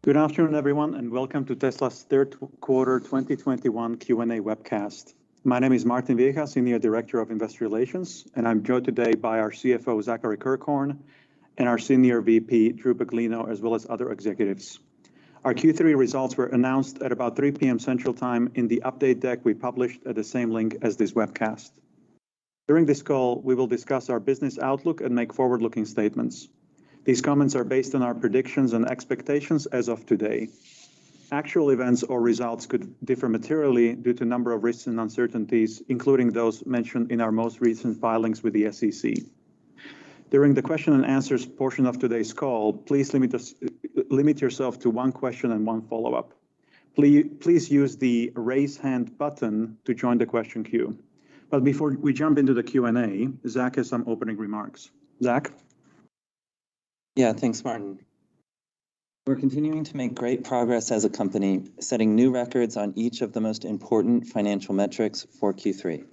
Good afternoon, everyone, and welcome to Tesla's third quarter 2021 Q&A webcast. My name is Martin Viecha, Senior Director of Investor Relations, and I'm joined today by our CFO, Zachary Kirkhorn, and our Senior VP, Drew Baglino, as well as other executives. Our Q3 results were announced at about 3 p.m. Central Time in the update deck we published at the same link as this webcast. During this call, we will discuss our business outlook and make forward-looking statements. These comments are based on our predictions and expectations as of today. Actual events or results could differ materially due to a number of risks and uncertainties, including those mentioned in our most recent filings with the SEC. During the question and answers portion of today's call, please limit yourself to one question and one follow-up. Please use the raise hand button to join the question queue. But before we jump into the Q&A, Zach has some opening remarks. Zach? Yeah, thanks, Martin. We're continuing to make great progress as a company, setting new records on each of the most important financial metrics for Q3.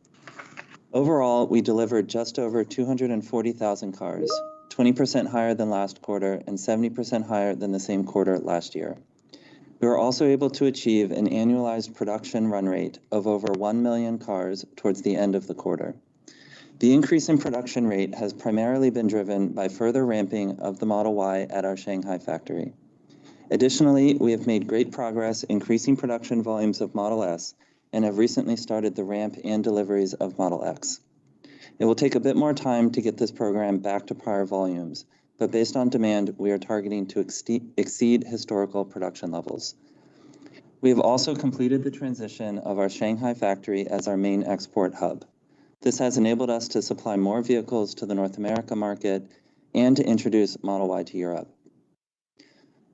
Overall, we delivered just over 240,000 cars, 20% higher than last quarter and 70% higher than the same quarter last year. We were also able to achieve an annualized production run rate of over 1 million cars towards the end of the quarter. The increase in production rate has primarily been driven by further ramping of the Model Y at our Shanghai factory. Additionally, we have made great progress increasing production volumes of Model S and have recently started the ramp and deliveries of Model X. It will take a bit more time to get this program back to prior volumes, but based on demand, we are targeting to exceed historical production levels. We have also completed the transition of our Shanghai factory as our main export hub. This has enabled us to supply more vehicles to the North America market and to introduce Model Y to Europe.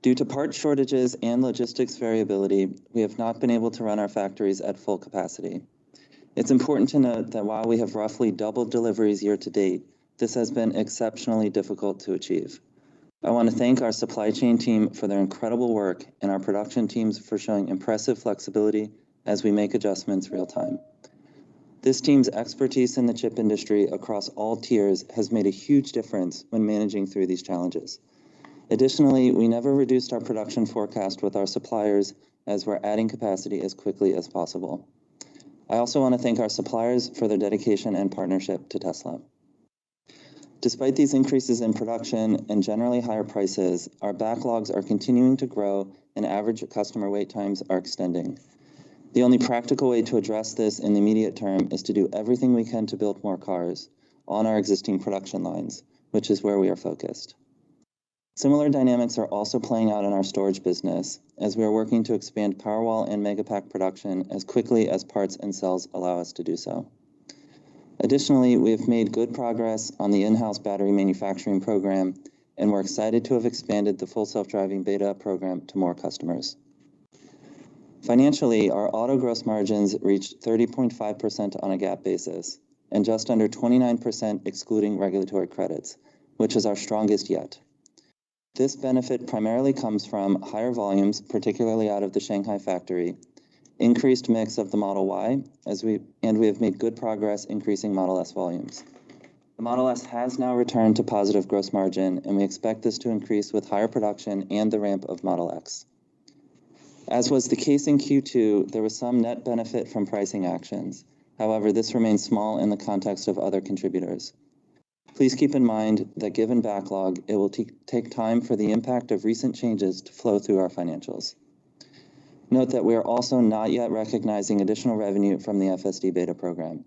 Due to part shortages and logistics variability, we have not been able to run our factories at full capacity. It's important to note that while we have roughly doubled deliveries year to date, this has been exceptionally difficult to achieve. I want to thank our supply chain team for their incredible work and our production teams for showing impressive flexibility as we make adjustments real time. This team's expertise in the chip industry across all tiers has made a huge difference when managing through these challenges. Additionally, we never reduced our production forecast with our suppliers as we're adding capacity as quickly as possible. I also want to thank our suppliers for their dedication and partnership to Tesla. Despite these increases in production and generally higher prices, our backlogs are continuing to grow and average customer wait times are extending. The only practical way to address this in the immediate term is to do everything we can to build more cars on our existing production lines, which is where we are focused. Similar dynamics are also playing out in our storage business, as we are working to expand Powerwall and Megapack production as quickly as parts and cells allow us to do so. Additionally, we have made good progress on the in-house battery manufacturing program, and we're excited to have expanded the full self-driving beta program to more customers. Financially, our auto gross margins reached 30.5% on a GAAP basis, and just under 29% excluding regulatory credits, which is our strongest yet. This benefit primarily comes from higher volumes, particularly out of the Shanghai factory, increased mix of the Model Y, and we have made good progress increasing Model S volumes. The Model S has now returned to positive gross margin, and we expect this to increase with higher production and the ramp of Model X. As was the case in Q2, there was some net benefit from pricing actions. However, this remains small in the context of other contributors. Please keep in mind that given backlog, it will take time for the impact of recent changes to flow through our financials. Note that we are also not yet recognizing additional revenue from the FSD beta program.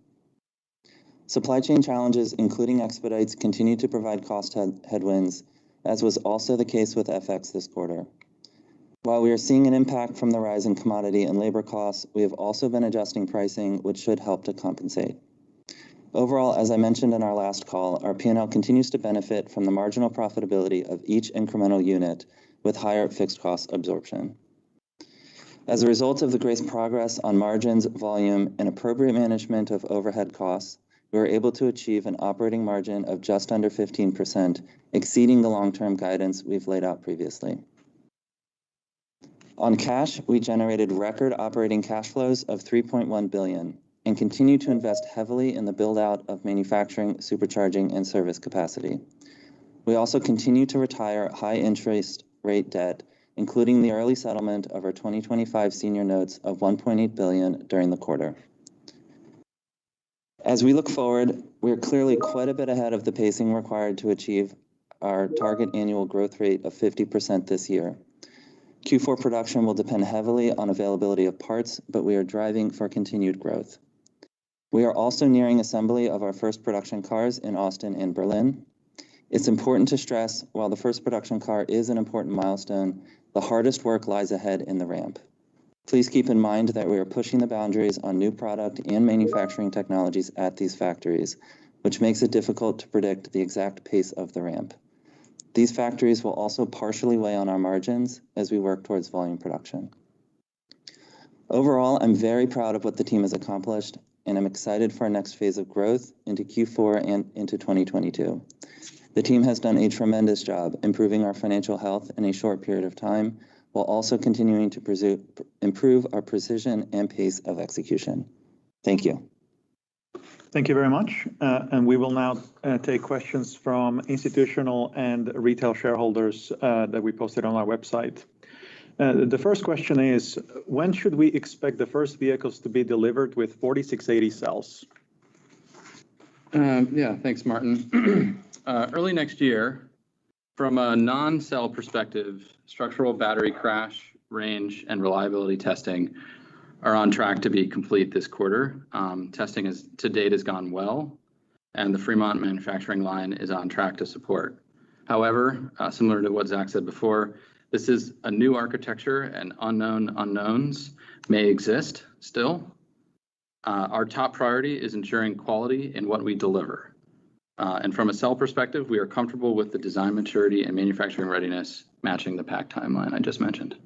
Supply chain challenges, including expedites, continue to provide cost headwinds, as was also the case with FX this quarter. While we are seeing an impact from the rise in commodity and labor costs, we have also been adjusting pricing, which should help to compensate. Overall, as I mentioned in our last call, our P&L continues to benefit from the marginal profitability of each incremental unit with higher fixed cost absorption. As a result of the great progress on margins, volume, and appropriate management of overhead costs, we were able to achieve an operating margin of just under 15%, exceeding the long-term guidance we've laid out previously. On cash, we generated record operating cash flows of $3.1 billion and continue to invest heavily in the build-out of manufacturing, supercharging, and service capacity. We also continue to retire high interest rate debt including the early settlement of our 2025 senior notes of $1.8 billion during the quarter. As we look forward, we are clearly quite a bit ahead of the pacing required to achieve our target annual growth rate of 50% this year. Q4 production will depend heavily on availability of parts, but we are driving for continued growth. We are also nearing assembly of our first production cars in Austin and Berlin. It's important to stress, while the first production car is an important milestone, the hardest work lies ahead in the ramp. Please keep in mind that we are pushing the boundaries on new product and manufacturing technologies at these factories, which makes it difficult to predict the exact pace of the ramp. These factories will also partially weigh on our margins as we work towards volume production. Overall, I'm very proud of what the team has accomplished, and I'm excited for our next phase of growth into Q4 and into 2022. The team has done a tremendous job improving our financial health in a short period of time, while also continuing to improve our precision and pace of execution. Thank you. Thank you very much. And we will now take questions from institutional and retail shareholders that we posted on our website. The first question is, when should we expect the first vehicles to be delivered with 4680 cells? Yeah, thanks, Martin. Early next year, from a non-cell perspective, structural battery crash, range, and reliability testing are on track to be complete this quarter. Testing to date has gone well, and the Fremont manufacturing line is on track to support. However, similar to what Zach said before, this is a new architecture and unknown unknowns may exist still. Our top priority is ensuring quality in what we deliver. And from a cell perspective, we are comfortable with the design maturity and manufacturing readiness matching the pack timeline I just mentioned.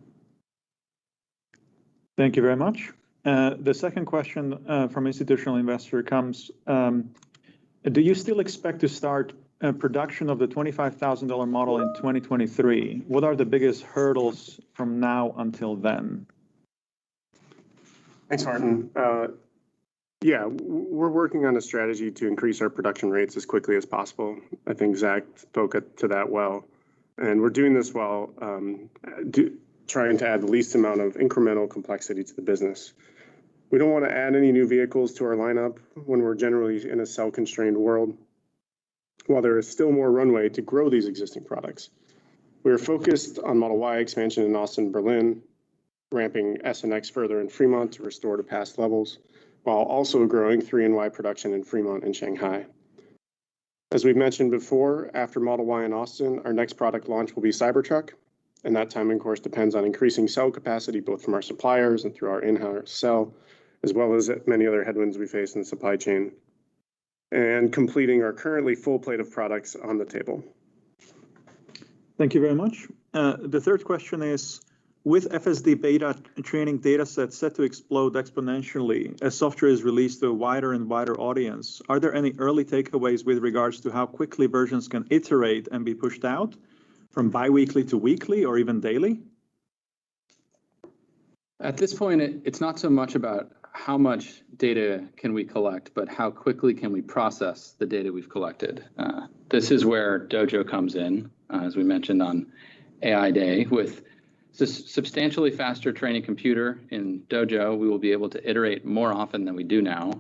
Thank you very much. The second question from institutional investor comes, do you still expect to start production of the $25,000 model in 2023? What are the biggest hurdles from now until then? Thanks, Martin. Yeah, we're working on a strategy to increase our production rates as quickly as possible. I think Zach spoke to that well. And we're doing this while trying to add the least amount of incremental complexity to the business. We don't want to add any new vehicles to our lineup when we're generally in a cell-constrained world, while there is still more runway to grow these existing products. We are focused on Model Y expansion in Austin and Berlin, ramping S and X further in Fremont to restore to past levels, while also growing 3 and Y production in Fremont and Shanghai. As we've mentioned before, after Model Y in Austin, our next product launch will be Cybertruck, and that timing, of course, depends on increasing cell capacity, both from our suppliers and through our in-house cell, as well as many other headwinds we face in the supply chain, and completing our currently full plate of products on the table. Thank you very much. The third question is, with FSD beta training datasets set to explode exponentially as software is released to a wider and wider audience, are there any early takeaways with regards to how quickly versions can iterate and be pushed out from bi-weekly to weekly or even daily? At this point, it's not so much about how much data can we collect, but how quickly can we process the data we've collected. This is where Dojo comes in, as we mentioned on AI Day. With substantially faster training computer in Dojo, we will be able to iterate more often than we do now.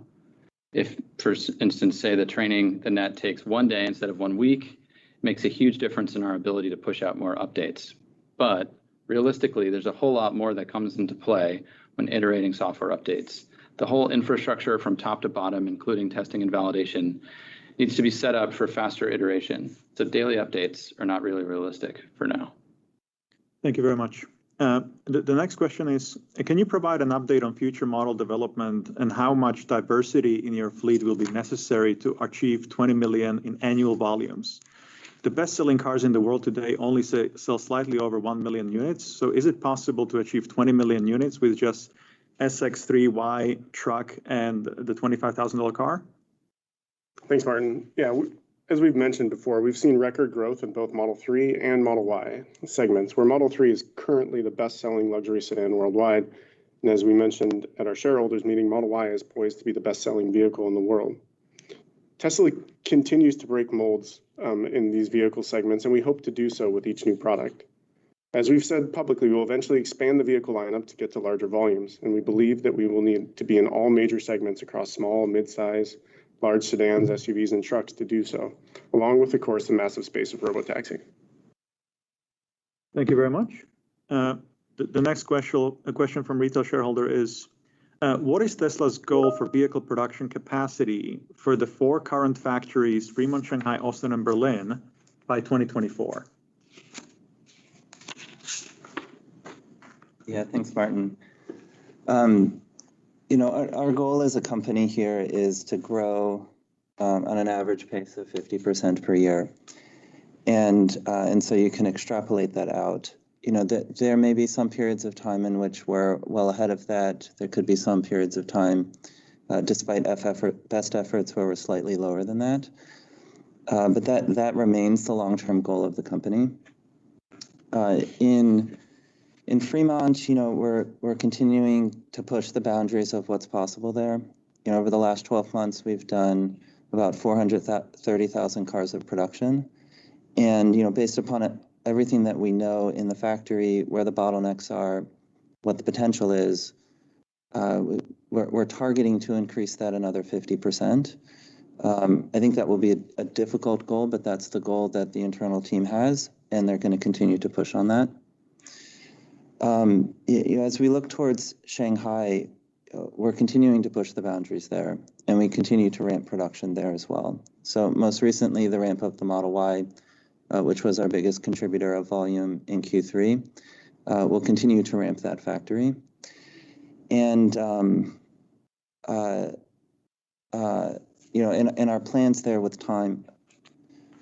If, for instance, say the net takes 1 day instead of 1 week, makes a huge difference in our ability to push out more updates. But realistically, there's a whole lot more that comes into play when iterating software updates. The whole infrastructure from top to bottom, including testing and validation, needs to be set up for faster iteration. So daily updates are not really realistic for now. Thank you very much. The next question is, can you provide an update on future model development and how much diversity in your fleet will be necessary to achieve 20 million in annual volumes? The best-selling cars in the world today only sell slightly over 1 million units. So is it possible to achieve 20 million units with just SX3Y truck and the $25,000 car? Thanks, Martin. Yeah, as we've mentioned before, we've seen record growth in both Model 3 and Model Y segments, where Model 3 is currently the best-selling luxury sedan worldwide. And as we mentioned at our shareholders meeting, Model Y is poised to be the best-selling vehicle in the world. Tesla continues to break molds in these vehicle segments, and we hope to do so with each new product. As we've said publicly, we will eventually expand the vehicle lineup to get to larger volumes, and we believe that we will need to be in all major segments across small, mid-size, large sedans, SUVs, and trucks to do so, along with, of course, the massive space of robotaxi. Thank you very much. The next question from retail shareholder is, what is Tesla's goal for vehicle production capacity for the 4 current factories, Fremont, Shanghai, Austin, and Berlin, by 2024? Yeah, thanks, Martin. Our goal as a company here is to grow on an average pace of 50% per year. And so you can extrapolate that out. There may be some periods of time in which we're well ahead of that. There could be some periods of time, despite best efforts, where we're slightly lower than that. But that remains the long-term goal of the company. In Fremont, we're continuing to push the boundaries of what's possible there. Over the last 12 months, we've done about 430,000 cars of production. And, based upon everything that we know in the factory, where the bottlenecks are, what the potential is, we're targeting to increase that another 50%. I think that will be a difficult goal, but that's the goal that the internal team has, and they're going to continue to push on that. As we look towards Shanghai, we're continuing to push the boundaries there, and we continue to ramp production there as well. So most recently, the ramp of the Model Y, which was our biggest contributor of volume in Q3, will continue to ramp that factory. And our plans there with time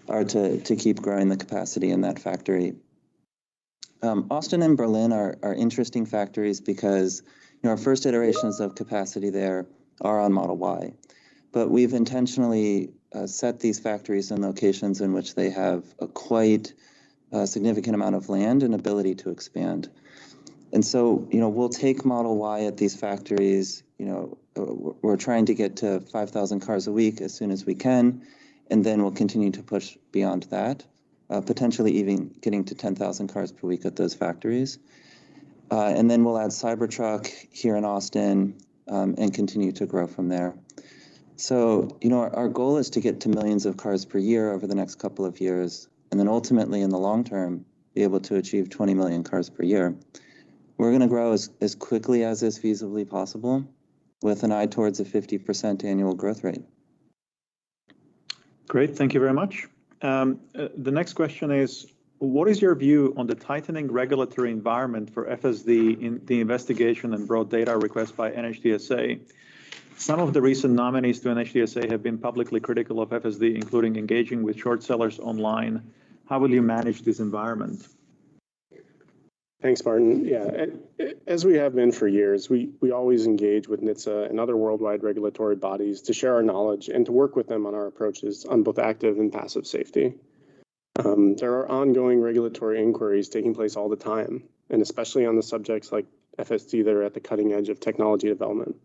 are to keep growing the capacity in that factory. Austin and Berlin are interesting factories because our first iterations of capacity there are on Model Y, but we've intentionally set these factories in locations in which they have a quite significant amount of land and ability to expand. And so, we'll take Model Y at these factories. We're trying to get to 5,000 cars a week as soon as we can, and then we'll continue to push beyond that, potentially even getting to 10,000 cars per week at those factories. And then we'll add Cybertruck here in Austin and continue to grow from there. So, our goal is to get to millions of cars per year over the next couple of years, and then ultimately in the long term, be able to achieve 20 million cars per year. We're going to grow as quickly as is feasibly possible with an eye towards a 50% annual growth rate. Great, thank you very much. The next question is, what is your view on the tightening regulatory environment for FSD in the investigation and broad data request by NHTSA? Some of the recent nominees to NHTSA have been publicly critical of FSD, including engaging with short sellers online. How will you manage this environment? Thanks, Martin. Yeah, as we have been for years, we always engage with NHTSA and other worldwide regulatory bodies to share our knowledge and to work with them on our approaches on both active and passive safety. There are ongoing regulatory inquiries taking place all the time, and especially on the subjects like FSD that are at the cutting edge of technology development.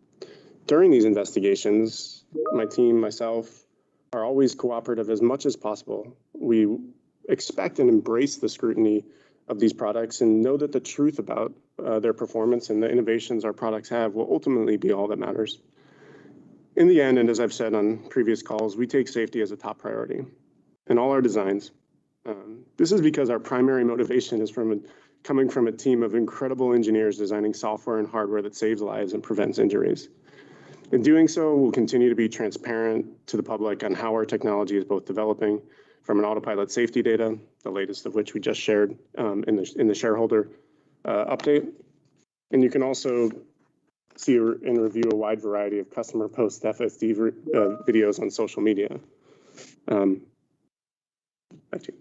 During these investigations, my team, myself, are always cooperative as much as possible. We expect and embrace the scrutiny of these products and know that the truth about their performance and the innovations our products have will ultimately be all that matters. In the end, and as I've said on previous calls, we take safety as a top priority in all our designs. This is because our primary motivation is coming from a team of incredible engineers designing software and hardware that saves lives and prevents injuries. In doing so, we'll continue to be transparent to the public on how our technology is both developing from an autopilot safety data, the latest of which we just shared in the shareholder update. And you can also see and review a wide variety of customer post FSD videos on social media. Back to you.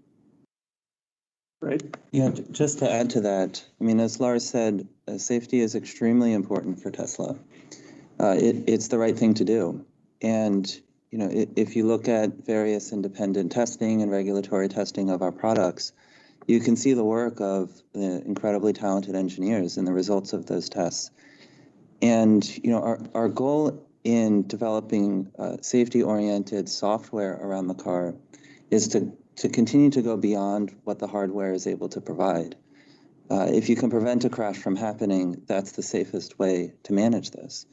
Right. Yeah, just to add to that, as Lars said, safety is extremely important for Tesla. It's the right thing to do. And, if you look at various independent testing and regulatory testing of our products, you can see the work of the incredibly talented engineers and the results of those tests. And, our goal in developing safety-oriented software around the car is to continue to go beyond what the hardware is able to provide. if you can prevent a crash from happening, that's the safest way to manage this.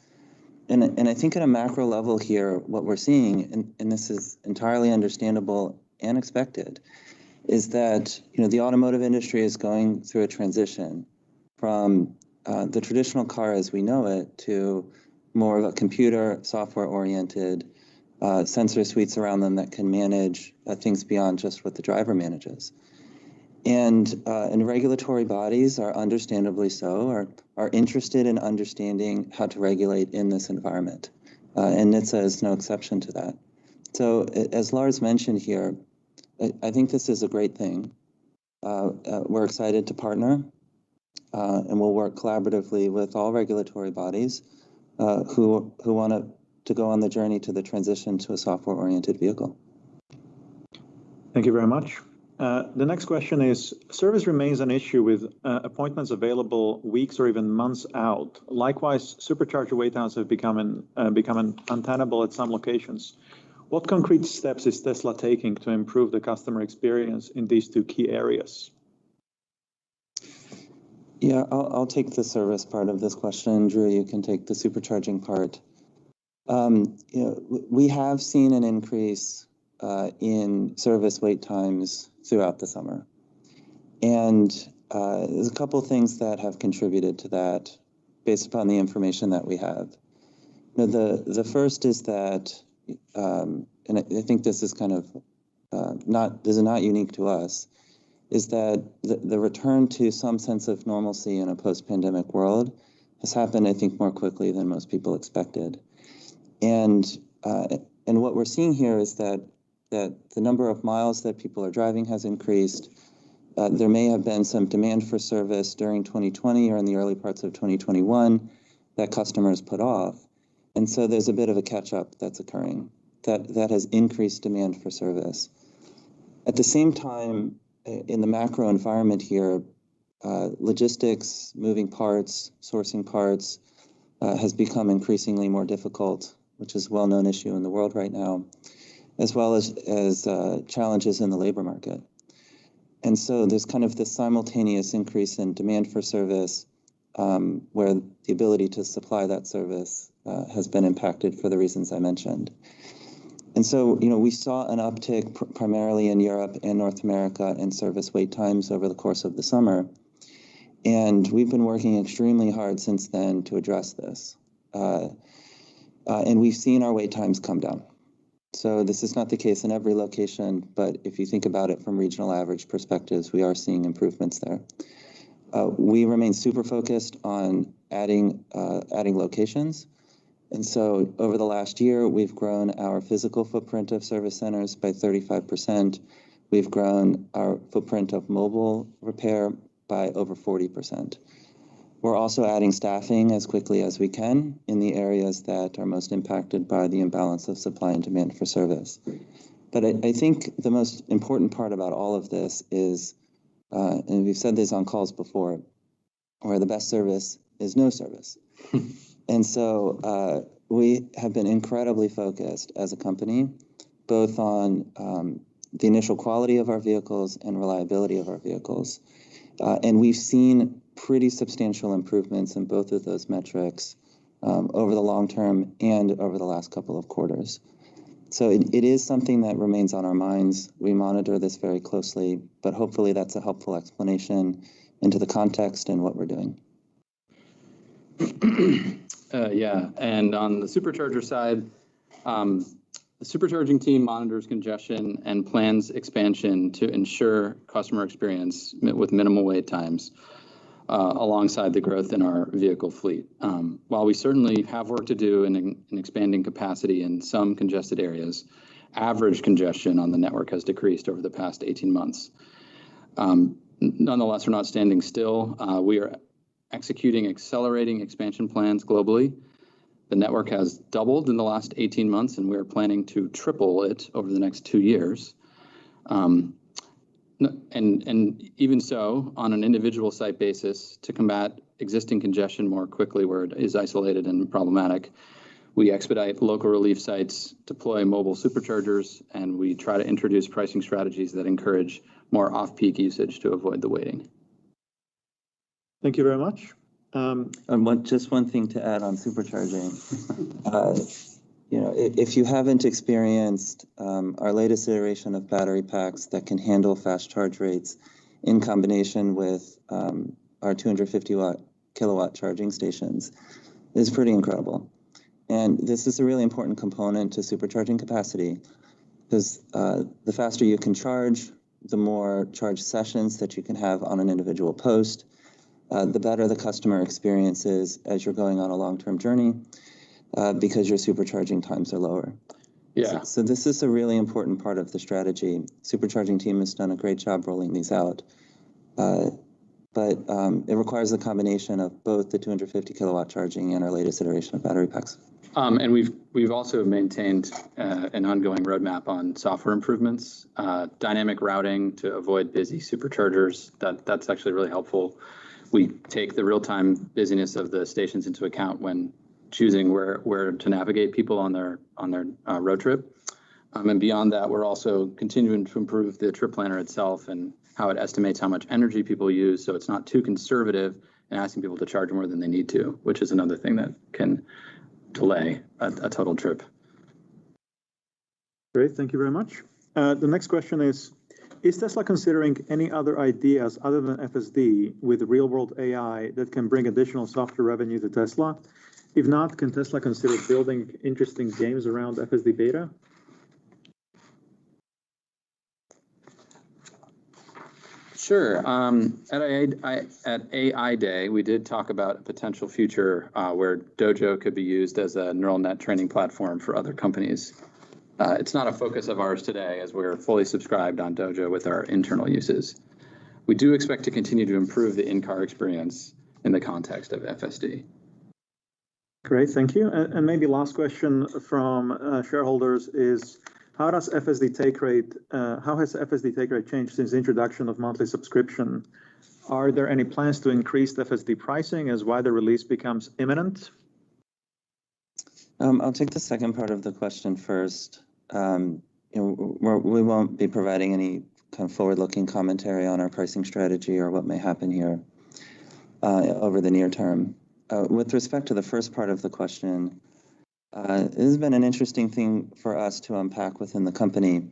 And I think at a macro level here, what we're seeing, and this is entirely understandable and expected, is that the automotive industry is going through a transition from the traditional car as we know it to more of a computer, software-oriented sensor suites around them that can manage things beyond just what the driver manages. And regulatory bodies are understandably so, are interested in understanding how to regulate in this environment. And NHTSA is no exception to that. So as Lars mentioned here, I think this is a great thing. We're excited to partner, and we'll work collaboratively with all regulatory bodies who want to go on the journey to the transition to a software-oriented vehicle. Thank you very much. The next question is, service remains an issue with appointments available weeks or even months out. Likewise, supercharger wait times have become untenable at some locations. What concrete steps is Tesla taking to improve the customer experience in these two key areas? Yeah, I'll take the service part of this question. Drew, you can take the supercharging part. We have seen an increase in service wait times throughout the summer. And there's a couple things that have contributed to that based upon the information that we have. The first is that, and I think this is kind of not unique to us, is that the return to some sense of normalcy in a post-pandemic world has happened, I think, more quickly than most people expected. And what we're seeing here is that the number of miles that people are driving has increased. There may have been some demand for service during 2020 or in the early parts of 2021 that customers put off. And so there's a bit of a catch-up that's occurring that has increased demand for service. At the same time, in the macro environment here, logistics, moving parts, sourcing parts has become increasingly more difficult, which is a well-known issue in the world right now, as well as challenges in the labor market. And so there's kind of this simultaneous increase in demand for service where the ability to supply that service has been impacted for the reasons I mentioned. And so, we saw an uptick primarily in Europe and North America in service wait times over the course of the summer. And we've been working extremely hard since then to address this. And we've seen our wait times come down. So this is not the case in every location, but if you think about it from regional average perspectives, we are seeing improvements there. We remain super focused on adding locations. And so over the last year, we've grown our physical footprint of service centers by 35%. We've grown our footprint of mobile repair by over 40%. We're also adding staffing as quickly as we can in the areas that are most impacted by the imbalance of supply and demand for service. But I think the most important part about all of this is, and we've said this on calls before, where the best service is no service. And so we have been incredibly focused as a company, both on the initial quality of our vehicles and reliability of our vehicles. And we've seen pretty substantial improvements in both of those metrics over the long term and over the last couple of quarters. So it is something that remains on our minds. We monitor this very closely, but hopefully that's a helpful explanation into the context and what we're doing. Yeah, and on the supercharger side, the supercharging team monitors congestion and plans expansion to ensure customer experience with minimal wait times alongside the growth in our vehicle fleet. While we certainly have work to do in expanding capacity in some congested areas, average congestion on the network has decreased over the past 18 months. Nonetheless, we're not standing still. We are executing accelerating expansion plans globally. The network has doubled in the last 18 months, and we are planning to triple it over the next 2 years. And even so, on an individual site basis, to combat existing congestion more quickly where it is isolated and problematic, we expedite local relief sites, deploy mobile superchargers, and we try to introduce pricing strategies that encourage more off-peak usage to avoid the waiting. Thank you very much. And just one thing to add on supercharging. If you haven't experienced our latest iteration of battery packs that can handle fast charge rates in combination with our 250 kilowatt charging stations, is pretty incredible. And this is a really important component to supercharging capacity, because the faster you can charge, the more charge sessions that you can have on an individual post, the better the customer experience is as you're going on a long-term journey, because your supercharging times are lower. Yeah. So this is a really important part of the strategy. Supercharging team has done a great job rolling these out. But it requires a combination of both the 250 kilowatt charging and our latest iteration of battery packs. And we've also maintained an ongoing roadmap on software improvements, dynamic routing to avoid busy superchargers. That's actually really helpful. We take the real-time busyness of the stations into account when choosing where to navigate people on their road trip. And beyond that, we're also continuing to improve the trip planner itself and how it estimates how much energy people use, so it's not too conservative and asking people to charge more than they need to, which is another thing that can delay a total trip. Great, thank you very much. The next question is Tesla considering any other ideas other than FSD with real-world AI that can bring additional software revenue to Tesla? If not, can Tesla consider building interesting games around FSD beta? Sure. At AI Day, we did talk about a potential future where Dojo could be used as a neural net training platform for other companies. It's not a focus of ours today, as we're fully subscribed on Dojo with our internal uses. We do expect to continue to improve the in-car experience in the context of FSD. Great, thank you. And maybe last question from shareholders is, how has FSD take rate changed since the introduction of monthly subscription? Are there any plans to increase the FSD pricing as wider release becomes imminent? I'll take the second part of the question first. We won't be providing any kind of forward-looking commentary on our pricing strategy or what may happen here over the near term. With respect to the first part of the question, it has been an interesting thing for us to unpack within the company.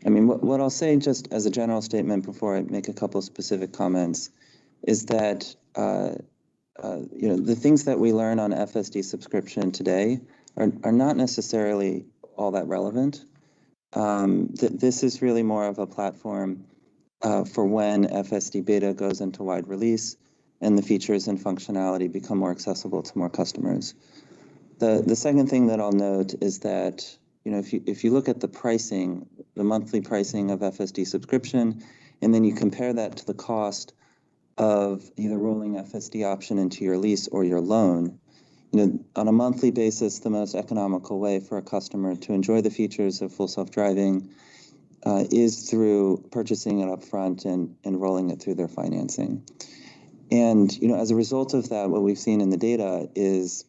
I mean, what I'll say just as a general statement before I make a couple specific comments is that the things that we learn on FSD subscription today are not necessarily all that relevant. This is really more of a platform for when FSD beta goes into wide release and the features and functionality become more accessible to more customers. The second thing that I'll note is that if you look at the pricing, the monthly pricing of FSD subscription, and then you compare that to the cost of either rolling FSD option into your lease or your loan, on a monthly basis, the most economical way for a customer to enjoy the features of full self-driving is through purchasing it up front and rolling it through their financing. And as a result of that, what we've seen in the data is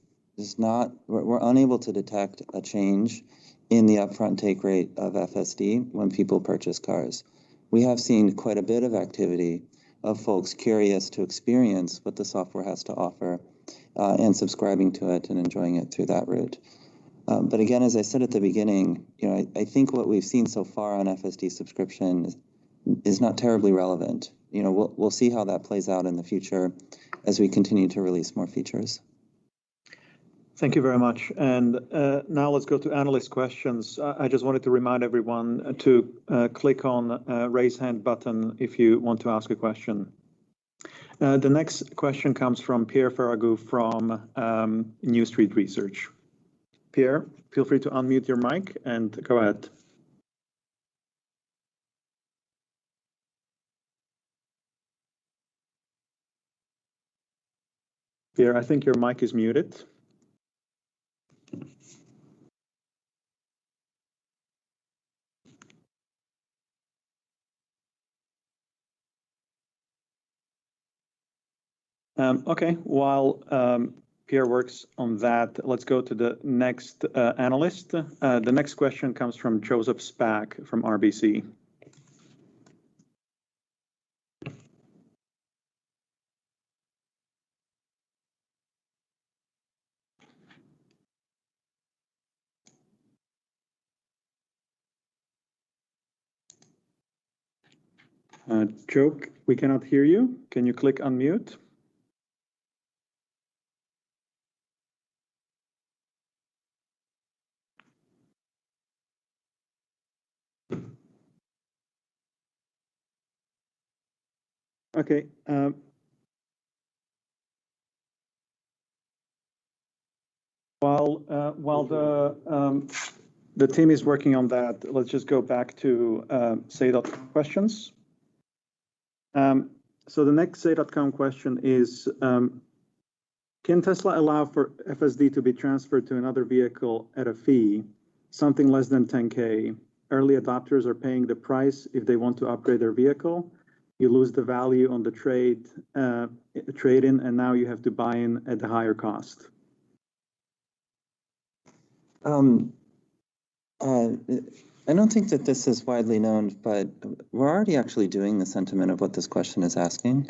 we're unable to detect a change in the upfront take rate of FSD when people purchase cars. We have seen quite a bit of activity of folks curious to experience what the software has to offer and subscribing to it and enjoying it through that route. But again, as I said at the beginning, I think what we've seen so far on FSD subscription is not terribly relevant. We'll see how that plays out in the future as we continue to release more features. Thank you very much. And now let's go to analyst questions. I just wanted to remind everyone to click on raise hand button if you want to ask a question. The next question comes from Pierre Ferragu from New Street Research. Pierre, feel free to unmute your mic and go ahead. Pierre, I think your mic is muted. Okay, while Pierre works on that, let's go to the next analyst. The next question comes from Joseph Spak from RBC. Joe, we cannot hear you. Can you click unmute? Okay. While the team is working on that, let's just go back to say.com questions. So the next say.com question is, can Tesla allow for FSD to be transferred to another vehicle at a fee, something less than 10K? Early adopters are paying the price if they want to upgrade their vehicle. You lose the value on the trade-in, and now you have to buy in at the higher cost. I don't think that this is widely known, but we're already actually doing the sentiment of what this question is asking.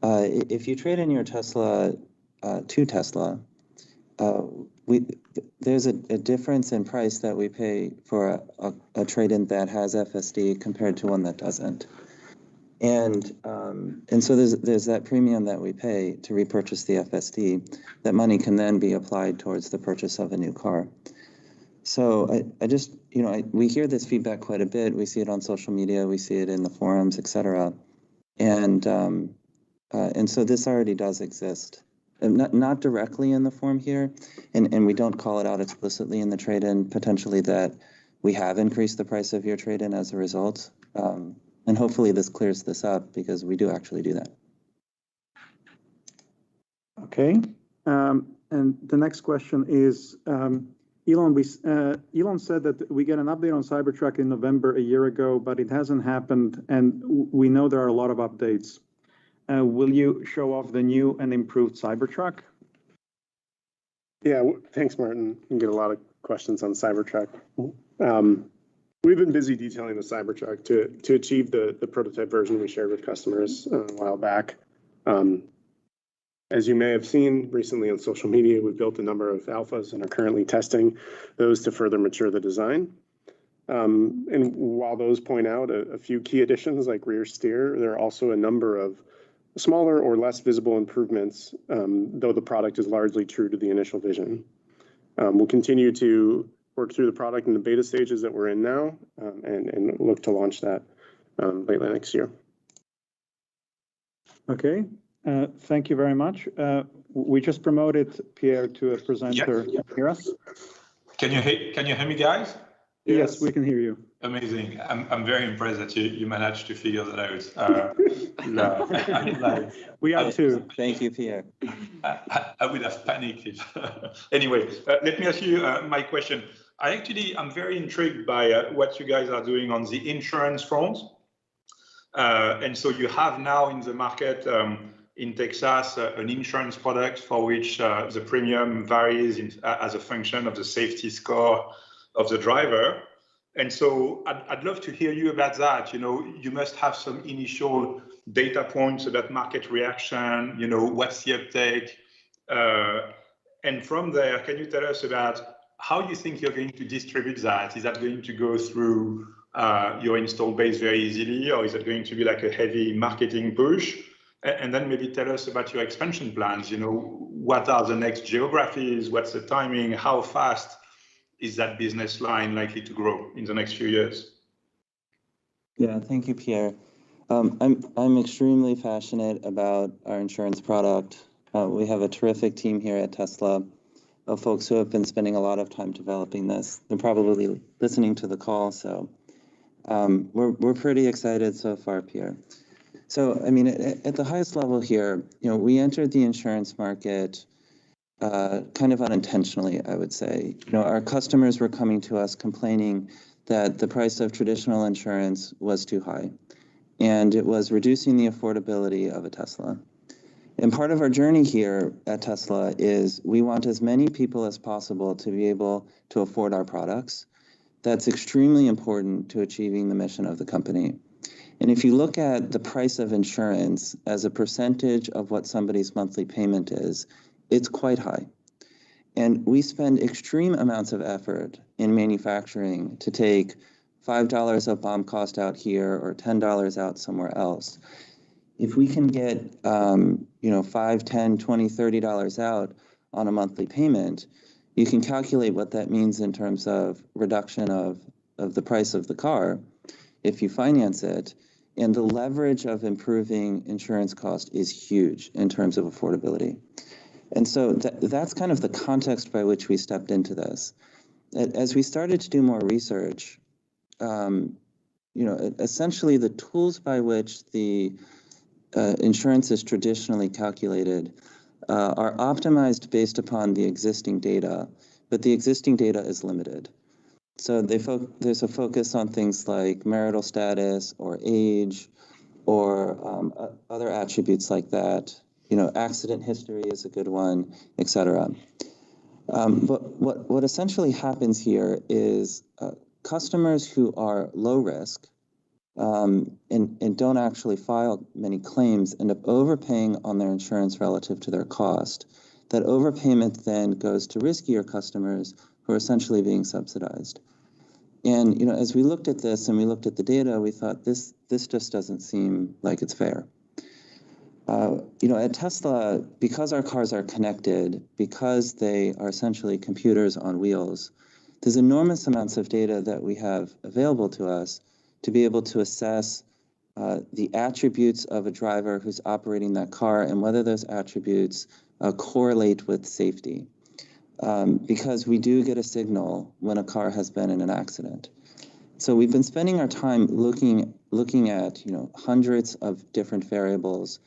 If you trade in your Tesla to Tesla, there's a difference in price that we pay for a trade-in that has FSD compared to one that doesn't. And so there's that premium that we pay to repurchase the FSD. That money can then be applied towards the purchase of a new car. So I just, we hear this feedback quite a bit. We see it on social media, we see it in the forums, et cetera. And so this already does exist. Not directly in the form here, and we don't call it out explicitly in the trade-in, potentially that we have increased the price of your trade-in as a result. And hopefully this clears this up because we do actually do that. Okay. And the next question is, Elon said that we get an update on Cybertruck in November a year ago, but it hasn't happened, and we know there are a lot of updates. Will you show off the new and improved Cybertruck? Yeah, thanks, Martin. You get a lot of questions on Cybertruck. We've been busy detailing the Cybertruck to achieve the prototype version we shared with customers a while back. As you may have seen recently on social media, we've built a number of alphas and are currently testing those to further mature the design. And while those point out a few key additions like rear steer, there are also a number of smaller or less visible improvements, though the product is largely true to the initial vision. We'll continue to work through the product in the beta stages that we're in now and look to launch that late next year. Okay, thank you very much. We just promoted Pierre to a presenter. Yeah. Hear us? Can you hear me, guys? Yes, we can hear you. Amazing. I'm very impressed that you managed to figure that out. We are too. Thank you, Pierre. I would have panicked if. Anyway, let me ask you my question. I'm very intrigued by what you guys are doing on the insurance front. And so you have now in the market in Texas an insurance product for which the premium varies as a function of the safety score of the driver. And so I'd love to hear you about that. You must have some initial data points about market reaction, what's the uptake? And from there, can you tell us about how you think you're going to distribute that? Is that going to go through your install base very easily, or is it going to be like a heavy marketing push? And then maybe tell us about your expansion plans. What are the next geographies? What's the timing? How fast is that business line likely to grow in the next few years? Yeah, thank you, Pierre. I'm extremely passionate about our insurance product. We have a terrific team here at Tesla of folks who have been spending a lot of time developing this. They're probably listening to the call, so we're pretty excited so far, Pierre. So, I mean, at the highest level here, we entered the insurance market kind of unintentionally, I would say. Our customers were coming to us complaining that the price of traditional insurance was too high, and it was reducing the affordability of a Tesla. And part of our journey here at Tesla is we want as many people as possible to be able to afford our products. That's extremely important to achieving the mission of the company. And if you look at the price of insurance as a percentage of what somebody's monthly payment is, it's quite high. And we spend extreme amounts of effort in manufacturing to take $5 of BOM cost out here or $10 out somewhere else. If we can get, you know, $5, $10, $20, $30 out on a monthly payment, you can calculate what that means in terms of reduction of the price of the car if you finance it. And the leverage of improving insurance cost is huge in terms of affordability. And so that's kind of the context by which we stepped into this. As we started to do more research, you know, essentially the tools by which the insurance is traditionally calculated are optimized based upon the existing data, but the existing data is limited. So there's a focus on things like marital status or age or other attributes like that. You know, accident history is a good one, et cetera. But what essentially happens here is customers who are low risk and don't actually file many claims end up overpaying on their insurance relative to their cost. That overpayment then goes to riskier customers who are essentially being subsidized. And you know, as we looked at this and we looked at the data, we thought this just doesn't seem like it's fair. You know, at Tesla, because our cars are connected, because they are essentially computers on wheels, there's enormous amounts of data that we have available to us to be able to assess the attributes of a driver who's operating that car and whether those attributes correlate with safety. Because we do get a signal when a car has been in an accident. So we've been spending our time looking at, you know, hundreds of different variables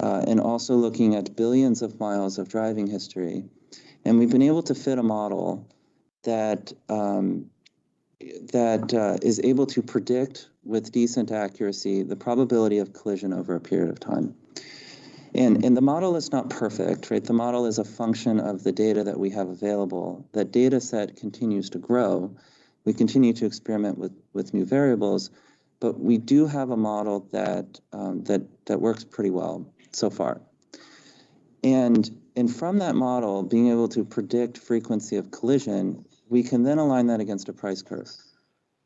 and also looking at billions of miles of driving history. And we've been able to fit a model that is able to predict with decent accuracy the probability of collision over a period of time. And the model is not perfect, right? The model is a function of the data that we have available. That data set continues to grow. We continue to experiment with new variables, but we do have a model that works pretty well so far. And from that model, being able to predict frequency of collision, we can then align that against a price curve.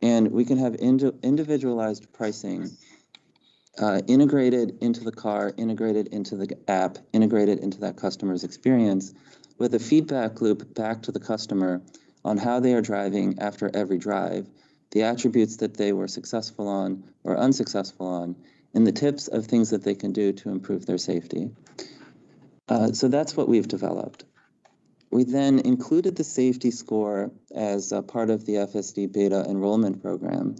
And we can have individualized pricing integrated into the car, integrated into the app, integrated into that customer's experience with a feedback loop back to the customer on how they are driving after every drive, the attributes that they were successful on or unsuccessful on, and the tips of things that they can do to improve their safety. So that's what we've developed. We then included the safety score as a part of the FSD beta enrollment program,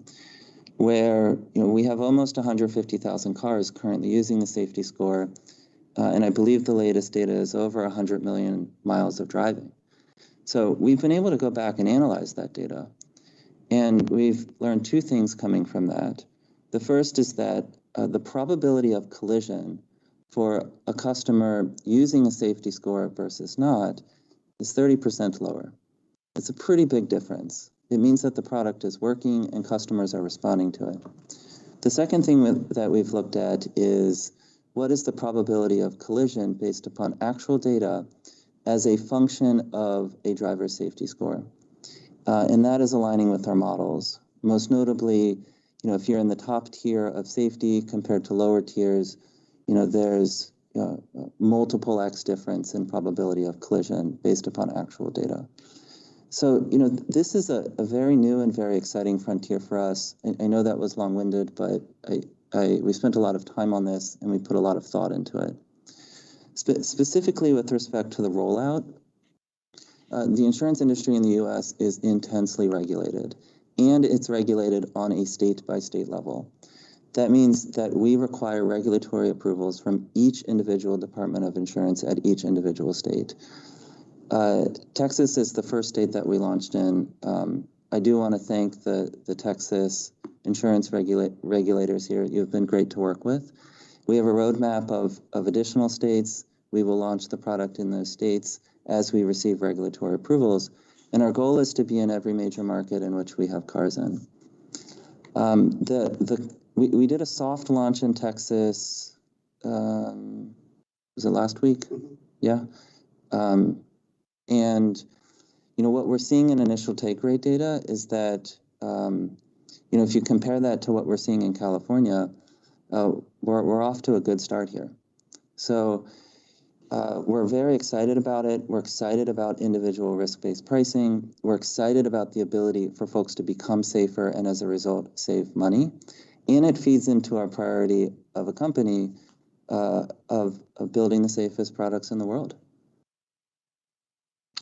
where we have almost 150,000 cars currently using the safety score, and I believe the latest data is over 100 million miles of driving. So we've been able to go back and analyze that data, and we've learned two things coming from that. The first is that the probability of collision for a customer using a safety score versus not is 30% lower. It's a pretty big difference. It means that the product is working and customers are responding to it. The second thing that we've looked at is what is the probability of collision based upon actual data as a function of a driver's safety score. And that is aligning with our models. Most notably, if you're in the top tier of safety compared to lower tiers, there's multiple X difference in probability of collision based upon actual data. So, this is a very new and very exciting frontier for us. I know that was long-winded, but we spent a lot of time on this and we put a lot of thought into it. Specifically with respect to the rollout, the insurance industry in the U.S. is intensely regulated, and it's regulated on a state-by-state level. That means that we require regulatory approvals from each individual department of insurance at each individual state. Texas is the first state that we launched in. I do want to thank the Texas insurance regulators here. You've been great to work with. We have a roadmap of additional states. We will launch the product in those states as we receive regulatory approvals. And our goal is to be in every major market in which we have cars in. We did a soft launch in Texas, was it last week? Yeah. And what we're seeing in initial take rate data is that If you compare that to what we're seeing in California, we're off to a good start here. So we're very excited about it. We're excited about individual risk-based pricing. We're excited about the ability for folks to become safer and as a result save money. And it feeds into our priority of a company of building the safest products in the world.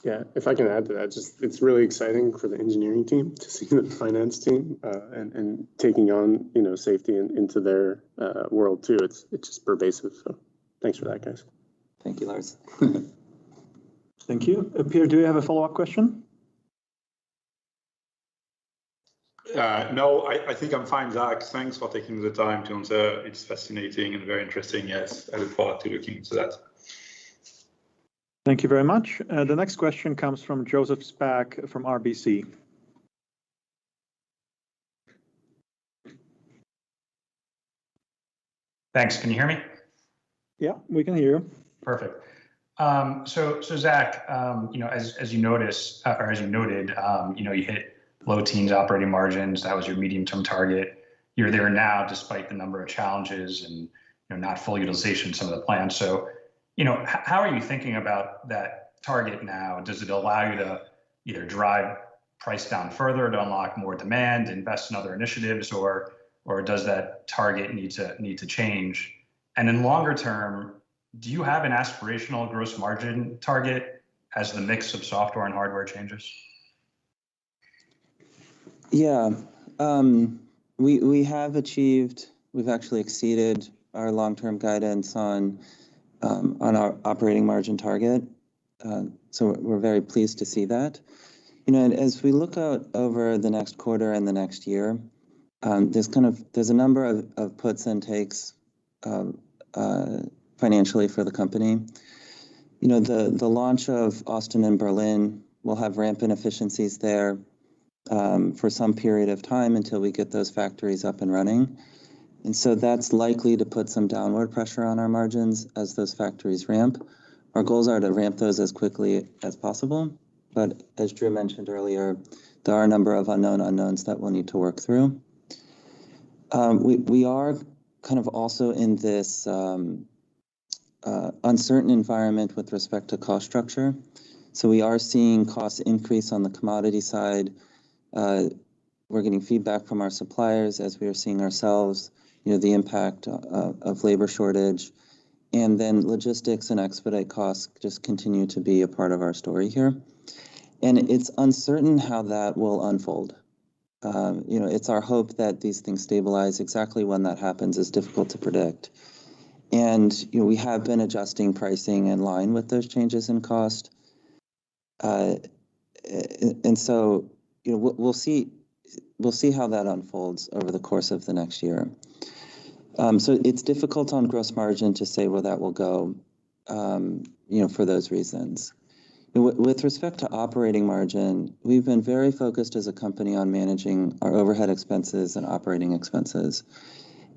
Yeah, if I can add to that, just it's really exciting for the engineering team to see the finance team and taking on safety into their world too. It's just pervasive. So thanks for that, guys. Thank you, Lars. Thank you. Pierre, do you have a follow-up question? No, I think I'm fine, Zach. Thanks for taking the time to answer. It's fascinating and very interesting. Yes, I look forward to looking into that. Thank you very much. The next question comes from Joseph Spak from RBC. Thanks. Can you hear me? Yeah, we can hear you. Perfect. So Zach, as you noticed, or as you noted, you hit low teens operating margins. That was your medium-term target. You're there now, despite the number of challenges and not full utilization of some of the plans. So, how are you thinking about that target now? Does it allow you to either drive price down further to unlock more demand, invest in other initiatives, or does that target need to change? And in longer term, do you have an aspirational gross margin target as the mix of software and hardware changes? Yeah, we've actually exceeded our long-term guidance on our operating margin target. So we're very pleased to see that. And as we look out over the next quarter and the next year, there's a number of puts and takes financially for the company. The launch of Austin and Berlin will have rampant efficiencies there for some period of time until we get those factories up and running. And so that's likely to put some downward pressure on our margins as those factories ramp. Our goals are to ramp those as quickly as possible. But as Drew mentioned earlier, there are a number of unknown unknowns that we'll need to work through. We are kind of also in this uncertain environment with respect to cost structure. So we are seeing costs increase on the commodity side. We're getting feedback from our suppliers as we are seeing ourselves, the impact of labor shortage. And then logistics and expedite costs just continue to be a part of our story here. And it's uncertain how that will unfold. It's our hope that these things stabilize. Exactly when that happens is difficult to predict. And we have been adjusting pricing in line with those changes in cost. And so we'll see how that unfolds over the course of the next year. So it's difficult on gross margin to say where that will go, for those reasons. With respect to operating margin, we've been very focused as a company on managing our overhead expenses and operating expenses.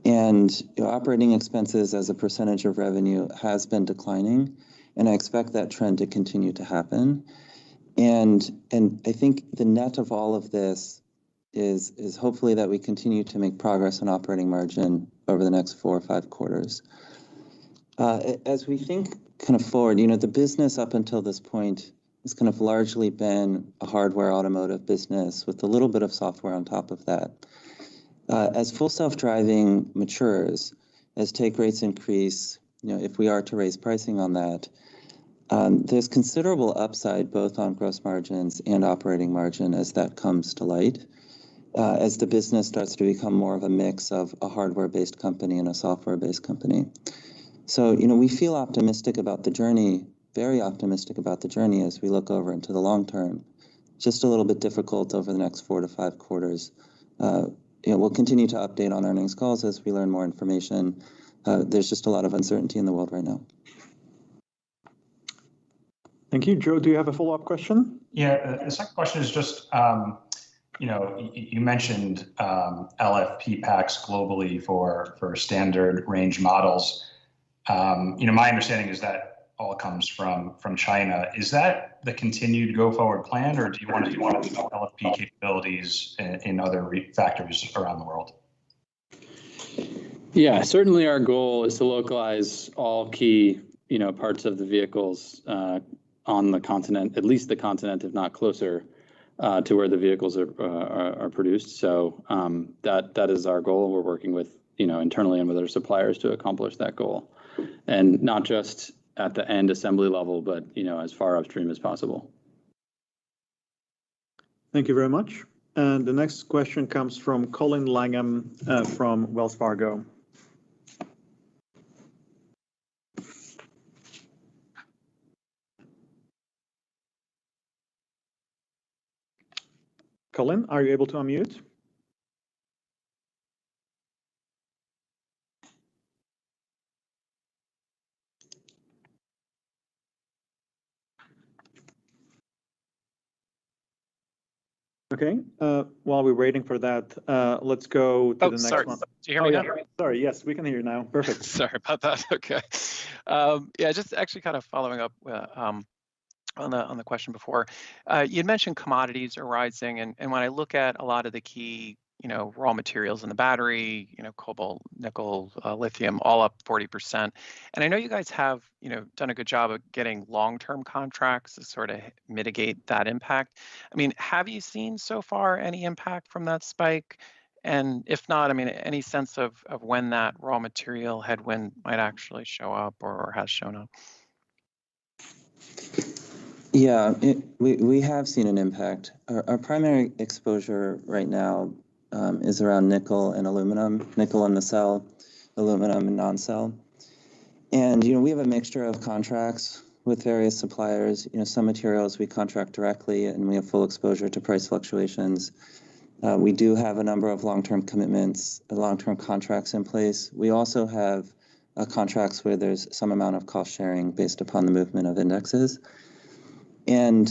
And operating expenses as a percentage of revenue has been declining, and I expect that trend to continue to happen. And I think the net of all of this is hopefully that we continue to make progress on operating margin over the next 4 or 5 quarters. As we think kind of forward, the business up until this point has kind of largely been a hardware automotive business with a little bit of software on top of that. As full self-driving matures, as take rates increase, if we are to raise pricing on that, there's considerable upside both on gross margins and operating margin as that comes to light, as the business starts to become more of a mix of a hardware-based company and a software-based company. So, we feel optimistic about the journey, very optimistic about the journey as we look over into the long term. Just a little bit difficult over the next 4 to 5 quarters. We'll continue to update on earnings calls as we learn more information. There's just a lot of uncertainty in the world right now. Thank you. Joe, do you have a follow-up question? Yeah, the second question is just, you mentioned LFP packs globally for standard range models. My understanding is that all comes from China. Is that the continued go-forward plan, or do you want to develop LFP capabilities in other factories around the world? Yeah, certainly our goal is to localize all key, parts of the vehicles on the continent, at least the continent, if not closer to where the vehicles are produced. So that is our goal. We're working with, internally and with our suppliers to accomplish that goal, and not just at the end assembly level, but as far upstream as possible. Thank you very much. And the next question comes from Colin Langham from Wells Fargo. Colin, are you able to unmute? Okay, while we're waiting for that, let's go to the next one. Do you hear me now? Yeah. Sorry, yes, we can hear you now. Perfect. Sorry about that. Okay. Yeah, just actually kind of following up on the question before. You'd mentioned commodities are rising, and when I look at a lot of the key raw materials in the battery, cobalt, nickel, lithium, all up 40%. And I know you guys have, done a good job of getting long-term contracts to sort of mitigate that impact. I mean, have you seen so far any impact from that spike? And if not, I mean, any sense of when that raw material headwind might actually show up or has shown up? Yeah, we have seen an impact. Our primary exposure right now is around nickel and aluminum, nickel in the cell, aluminum and non-cell. And, we have a mixture of contracts with various suppliers. Some materials we contract directly and we have full exposure to price fluctuations. We do have a number of long-term commitments, long-term contracts in place. We also have contracts where there's some amount of cost sharing based upon the movement of indexes. And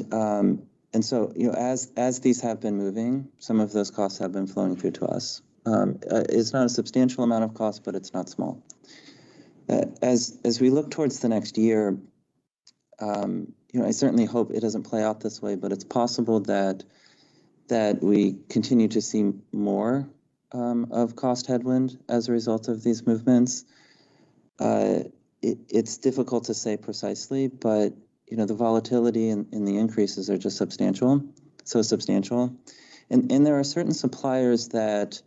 so, as these have been moving, some of those costs have been flowing through to us. It's not a substantial amount of cost, but it's not small. As we look towards the next year, I certainly hope it doesn't play out this way, but it's possible that we continue to see more of cost headwind as a result of these movements. It's difficult to say precisely, but the volatility and the increases are just substantial. And there are certain suppliers that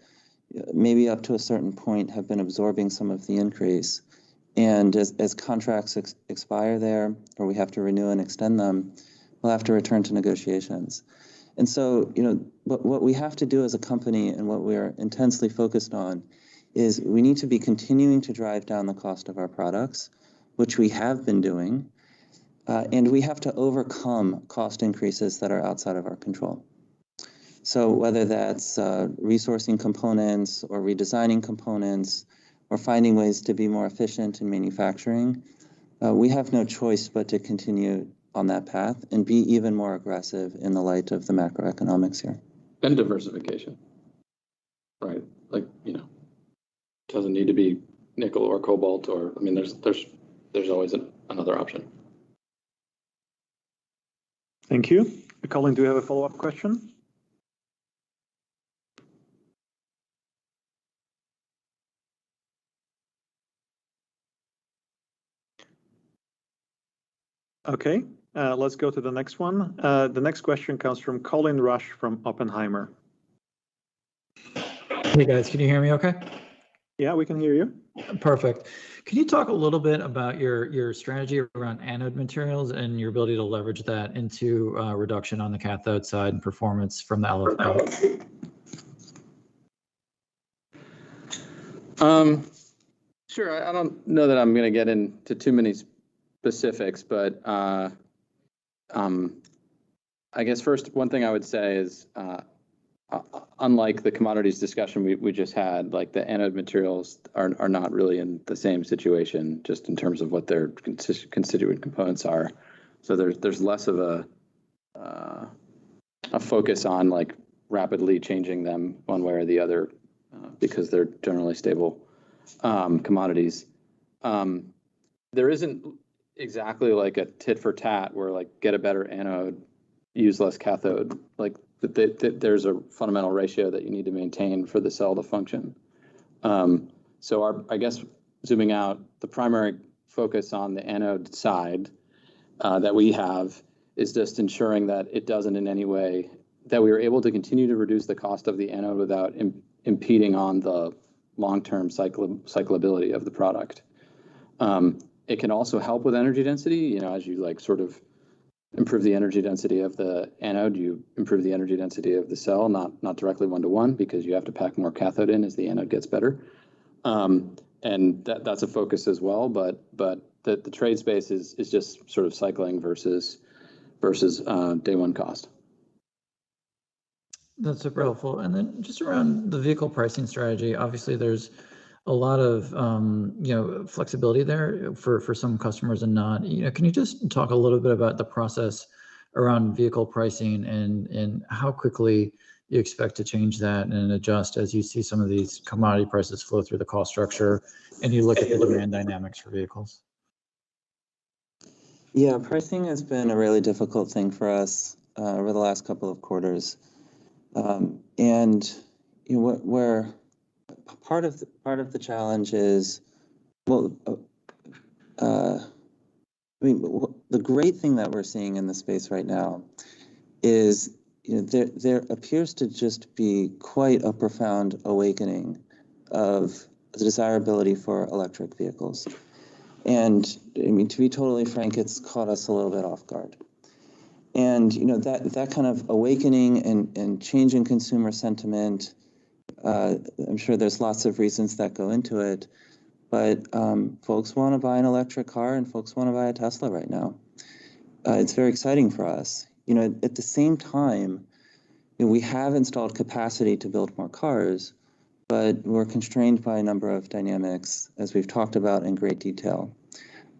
maybe up to a certain point have been absorbing some of the increase. And as contracts expire there, or we have to renew and extend them, we'll have to return to negotiations. And so, what we have to do as a company and what we are intensely focused on is we need to be continuing to drive down the cost of our products, which we have been doing. And we have to overcome cost increases that are outside of our control. So whether that's resourcing components or redesigning components or finding ways to be more efficient in manufacturing, we have no choice but to continue on that path and be even more aggressive in the light of the macroeconomics here. And diversification, right? Like, doesn't need to be nickel or cobalt, or, I mean, there's always another option. Thank you. Colin, do you have a follow-up question? Okay, let's go to the next one. The next question comes from Colin Rusch from Oppenheimer. Hey guys, can you hear me okay? Yeah, we can hear you. Perfect. Can you talk a little bit about your strategy around anode materials and your ability to leverage that into reduction on the cathode side and performance from the LFP? Sure. I don't know that I'm going to get into too many specifics, but I guess first, one thing I would say is, unlike the commodities discussion we just had, like the anode materials are not really in the same situation, just in terms of what their constituent components are. So there's less of a focus on like rapidly changing them one way or the other, because they're generally stable commodities. There isn't, exactly like a tit for tat, where like get a better anode, use less cathode. Like there's a fundamental ratio that you need to maintain for the cell to function. So I guess zooming out, the primary focus on the anode side that we have is just ensuring that it doesn't in any way, that we are able to continue to reduce the cost of the anode without impeding on the long-term cyclability of the product. It can also help with energy density, as you like sort of improve the energy density of the anode, you improve the energy density of the cell, not directly one-to-one, because you have to pack more cathode in as the anode gets better. And that's a focus as well, but the trade space is just sort of cycling versus day one cost. That's super helpful. And then just around the vehicle pricing strategy, obviously there's a lot of flexibility there for some customers and not. Can you just talk a little bit about the process around vehicle pricing and how quickly you expect to change that and adjust as you see some of these commodity prices flow through the cost structure and you look at the demand dynamics for vehicles? Yeah, pricing has been a really difficult thing for us over the last couple of quarters. And where part of the challenge is, the great thing that we're seeing in the space right now is there appears to just be quite a profound awakening of the desirability for electric vehicles. And to be totally frank, it's caught us a little bit off guard. And that kind of awakening and change in consumer sentiment, I'm sure there's lots of reasons that go into it, but folks want to buy an electric car and folks want to buy a Tesla right now. It's very exciting for us. At the same time, we have installed capacity to build more cars, but we're constrained by a number of dynamics, as we've talked about in great detail.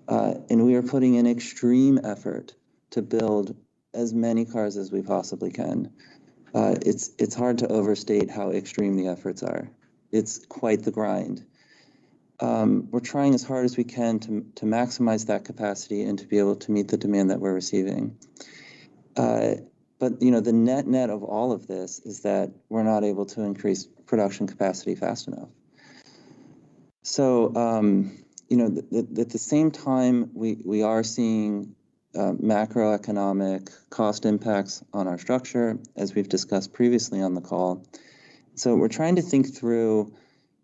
And we are putting in extreme effort to build as many cars as we possibly can. It's hard to overstate how extreme the efforts are. It's quite the grind. We're trying as hard as we can to maximize that capacity and to be able to meet the demand that we're receiving. But the net of all of this is that we're not able to increase production capacity fast enough. So, at the same time, we are seeing macroeconomic cost impacts on our structure, as we've discussed previously on the call. So we're trying to think through,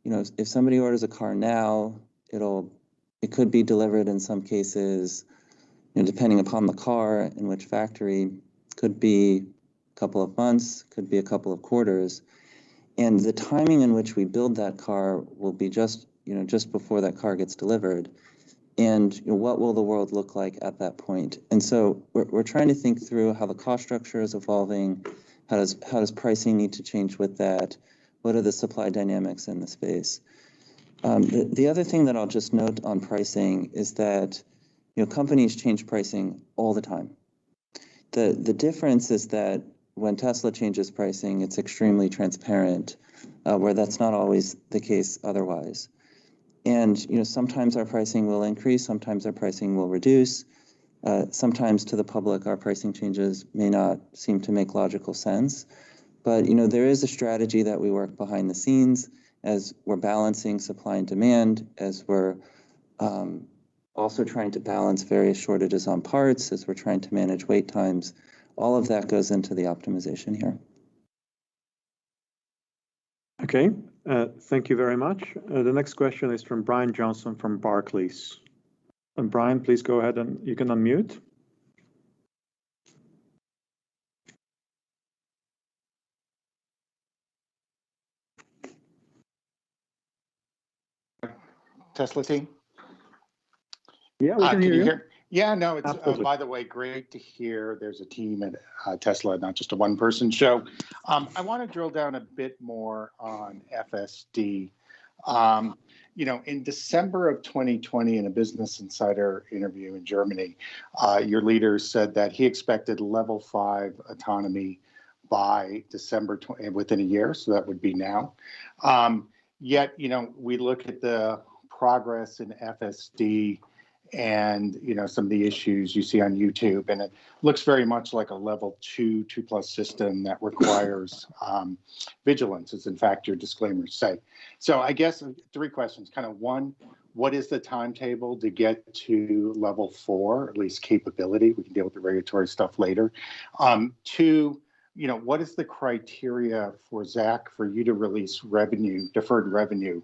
if somebody orders a car now, it could be delivered in some cases, depending upon the car and which factory, could be a couple of months, could be a couple of quarters. And the timing in which we build that car will be just before that car gets delivered. And what will the world look like at that point? And so we're trying to think through how the cost structure is evolving. How does pricing need to change with that? What are the supply dynamics in the space? The other thing that I'll just note on pricing is that companies change pricing all the time. The difference is that when Tesla changes pricing, it's extremely transparent, where that's not always the case otherwise. And sometimes our pricing will increase, sometimes our pricing will reduce. Sometimes to the public, our pricing changes may not seem to make logical sense. But there is a strategy that we work behind the scenes as we're balancing supply and demand, as we're also trying to balance various shortages on parts, as we're trying to manage wait times. All of that goes into the optimization here. Okay, thank you very much. The next question is from Brian Johnson from Barclays. And Brian, please go ahead and you can unmute. Tesla team? Yeah, we can hear you. Yeah, no, it's by the way, great to hear there's a team at Tesla, not just a one-person show. I want to drill down a bit more on FSD. In December of 2020, in a Business Insider interview in Germany, your leader said that he expected level 5 autonomy by December within a year, so that would be now. Yet, we look at the progress in FSD and some of the issues you see on YouTube. And it looks very much like a level 2+ system that requires vigilance, as in fact your disclaimers say. So I guess 3 questions. Kind of one, what is the timetable to get to level 4, at least capability? We can deal with the regulatory stuff later. 2, what is the criteria for Zach for you to release revenue, deferred revenue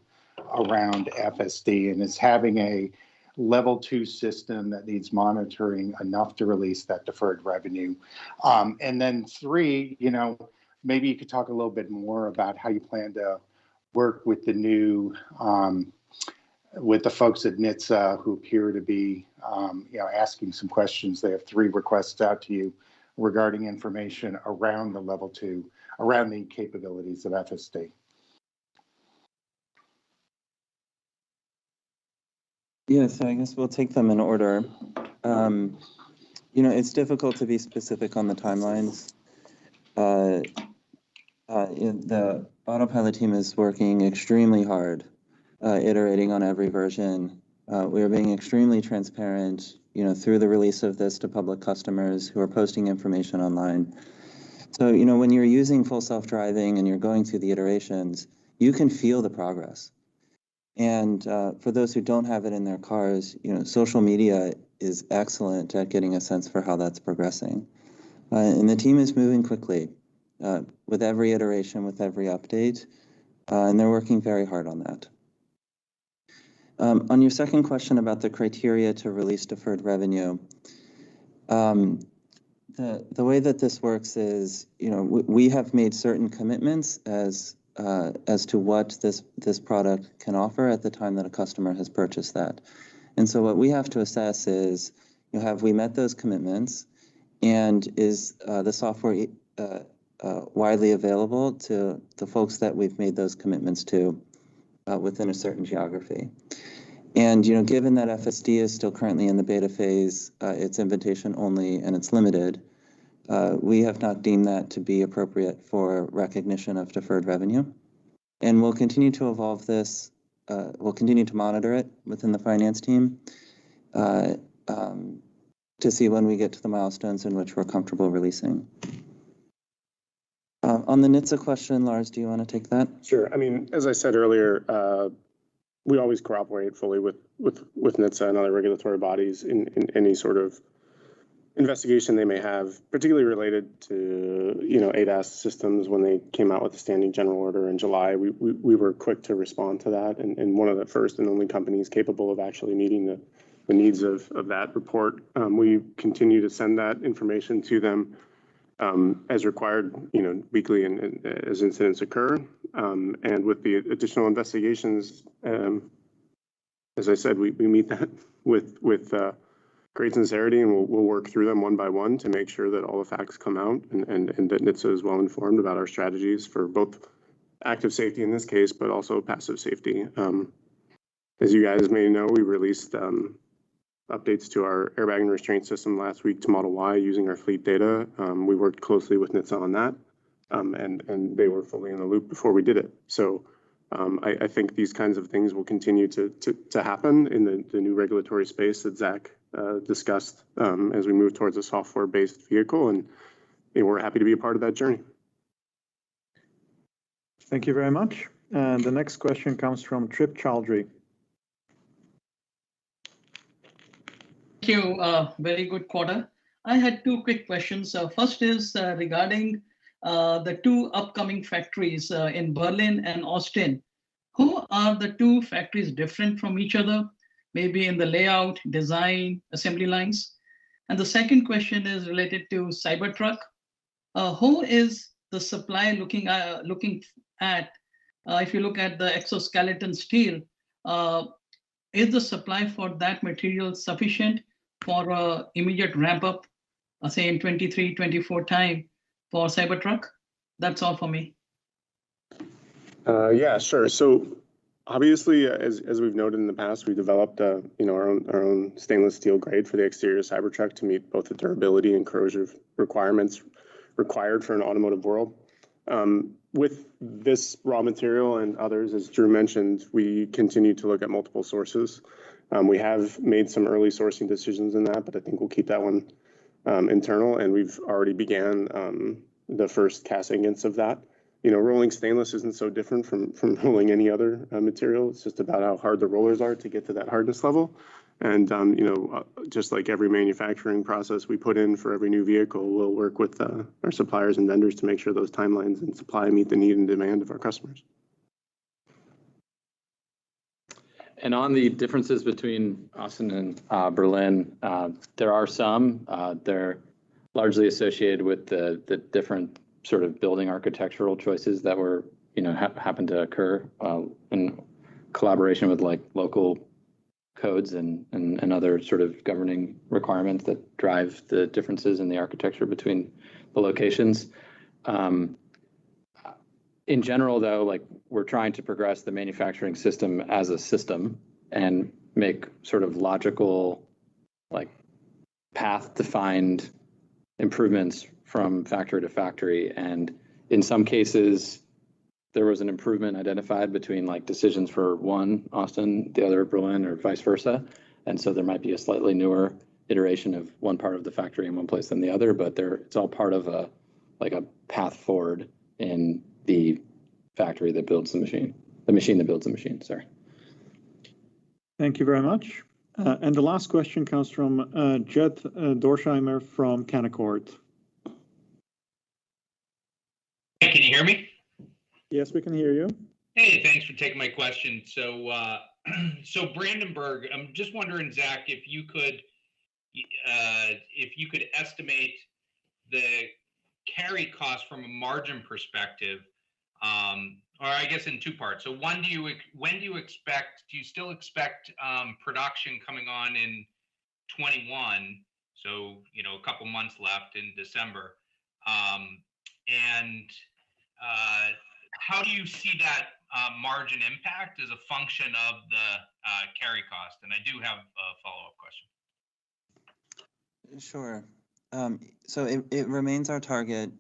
around FSD? And is having a level 2 system that needs monitoring enough to release that deferred revenue? And then 3, maybe you could talk a little bit more about how you plan to work with the new, with the folks at NHTSA who appear to be, asking some questions. They have 3 requests out to you regarding information around the level 2, around the capabilities of FSD. Yeah, so I guess we'll take them in order. It's difficult to be specific on the timelines. The Autopilot team is working extremely hard, iterating on every version. We are being extremely transparent, through the release of this to public customers who are posting information online. So, when you're using full self-driving and you're going through the iterations, you can feel the progress. And for those who don't have it in their cars, social media is excellent at getting a sense for how that's progressing. And the team is moving quickly with every iteration, with every update, and they're working very hard on that. On your second question about the criteria to release deferred revenue, the way that this works is, we have made certain commitments as to what this product can offer at the time that a customer has purchased that. And so what we have to assess is, have we met those commitments, and is the software widely available to the folks that we've made those commitments to within a certain geography. And given that FSD is still currently in the beta phase, it's invitation only and it's limited, we have not deemed that to be appropriate for recognition of deferred revenue. And we'll continue to evolve this. We'll continue to monitor it within the finance team to see when we get to the milestones in which we're comfortable releasing. On the NHTSA question, Lars, do you want to take that? Sure. I mean, as I said earlier, we always cooperate fully with NHTSA and other regulatory bodies in any sort of investigation they may have, particularly related to ADAS systems. When they came out with the standing general order in July, we were quick to respond to that, and one of the first and only companies capable of actually meeting the needs of that report. We continue to send that information to them as required, weekly, and as incidents occur. And with the additional investigations, as I said, we meet that with great sincerity, and we'll work through them one by one to make sure that all the facts come out, and that NHTSA is well informed about our strategies for both active safety in this case, but also passive safety. As you guys may know, we released updates to our airbag and restraint system last week to Model Y using our fleet data. We worked closely with NHTSA on that, and they were fully in the loop before we did it. So I think these kinds of things will continue to happen in the new regulatory space that Zach discussed as we move towards a software-based vehicle, and we're happy to be a part of that journey. Thank you very much. And the next question comes from Trip Chowdhury. Thank you. Very good quarter. I had 2 quick questions. First is regarding the 2 upcoming factories in Berlin and Austin. Who are the 2 factories different from each other, maybe in the layout, design, assembly lines? And the second question is related to Cybertruck. Who is the supply looking at? If you look at the exoskeleton steel, is the supply for that material sufficient for immediate ramp up, say in 23, 24 time for Cybertruck? That's all for me. Yeah, sure. So obviously, as we've noted in the past, we developed our own stainless steel grade for the exterior Cybertruck to meet both the durability and corrosive requirements required for an automotive world. With this raw material and others, as Drew mentioned, we continue to look at multiple sources. We have made some early sourcing decisions in that, but I think we'll keep that one internal, and we've already began the first cast ingots of that. Rolling stainless isn't so different from rolling any other material. It's just about how hard the rollers are to get to that hardness level. And, just like every manufacturing process we put in for every new vehicle, we'll work with our suppliers and vendors to make sure those timelines and supply meet the need and demand of our customers. And on the differences between Austin and Berlin, there are some. They're largely associated with the different sort of building architectural choices that were, happen to occur in collaboration with like local codes and other sort of governing requirements that drive the differences in the architecture between the locations. In general, though, like we're trying to progress the manufacturing system as a system and make sort of logical, like path-defined improvements from factory to factory. And in some cases, there was an improvement identified between like decisions for one Austin, the other Berlin, or vice versa. And so there might be a slightly newer iteration of one part of the factory in one place than the other, but it's all part of a path forward in the factory that builds the machine that builds the machine, sorry. Thank you very much. And the last question comes from Jed Dorsheimer from Canaccord. Hey, can you hear me? Yes, we can hear you. Hey, thanks for taking my question. So, Brandenburg, I'm just wondering, Zach, if you could estimate the carry cost from a margin perspective, or I guess in two parts. So, when do you still expect production coming on in 21? So, a couple months left in December, and how do you see that margin impact as a function of the carry cost? And I do have a follow-up question. Sure. So it remains our target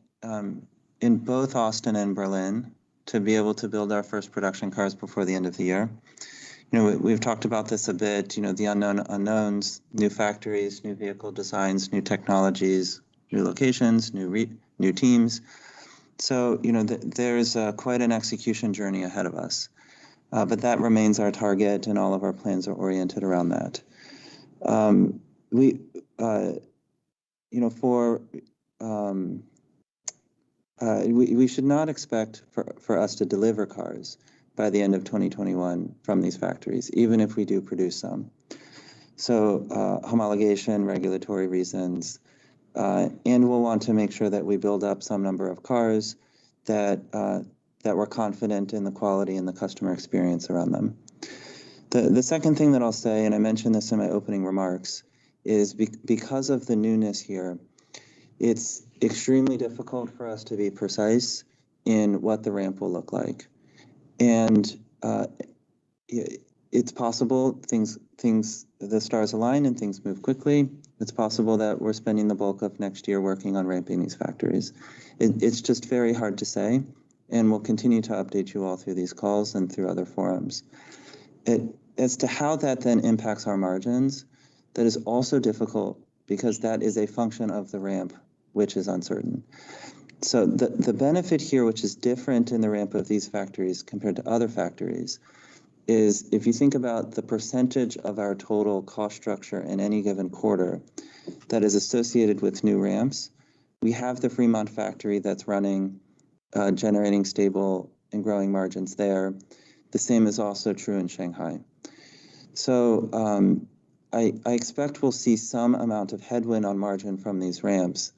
in both Austin and Berlin to be able to build our first production cars before the end of the year. We've talked about this a bit, the unknown unknowns, new factories, new vehicle designs, new technologies, new locations, new teams. So, there's quite an execution journey ahead of us, but that remains our target, and all of our plans are oriented around that. We should not expect for us to deliver cars by the end of 2021 from these factories, even if we do produce some. So homologation, regulatory reasons, and we'll want to make sure that we build up some number of cars that we're confident in the quality and the customer experience around them. The second thing that I'll say, and I mentioned this in my opening remarks, is because of the newness here, it's extremely difficult for us to be precise in what the ramp will look like. And it's possible the stars align and things move quickly. It's possible that we're spending the bulk of next year working on ramping these factories. It's just very hard to say, and we'll continue to update you all through these calls and through other forums. As to how that then impacts our margins, that is also difficult because that is a function of the ramp, which is uncertain. So the benefit here, which is different in the ramp of these factories compared to other factories, is if you think about the percentage of our total cost structure in any given quarter that is associated with new ramps, we have the Fremont factory that's running, generating stable and growing margins there. The same is also true in Shanghai. So I expect we'll see some amount of headwind on margin from these ramps.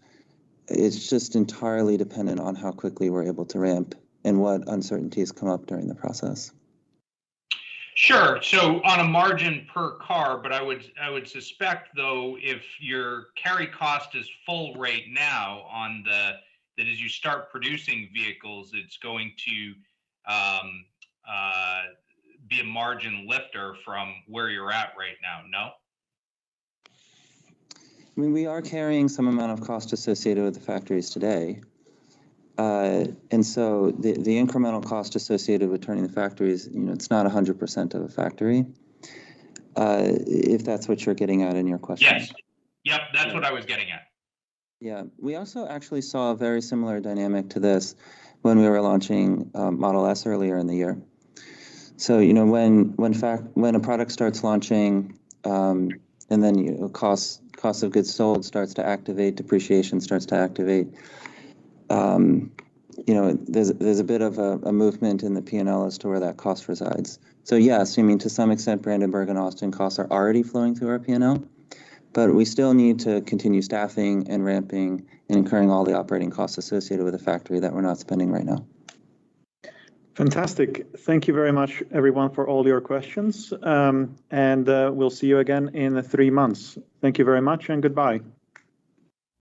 It's just entirely dependent on how quickly we're able to ramp and what uncertainties come up during the process. Sure. So on a margin per car, but I would suspect though, if your carry cost is full rate now that as you start producing vehicles, it's going to be a margin lifter from where you're at right now. No? I mean, we are carrying some amount of cost associated with the factories today. And so the incremental cost associated with turning the factories, it's not 100% of a factory. if that's what you're getting at in your question. Yes. Yep, that's what I was getting at. Yeah, we also actually saw a very similar dynamic to this when we were launching Model S earlier in the year. So, when a product starts launching, and then cost of goods sold starts to activate, depreciation starts to activate. There's a bit of a movement in the P&L as to where that cost resides. So yes, to some extent, Brandenburg and Austin costs are already flowing through our P&L, but we still need to continue staffing and ramping and incurring all the operating costs associated with a factory that we're not spending right now. Fantastic. Thank you very much, everyone, for all your questions. And we'll see you again in 3 months. Thank you very much and goodbye.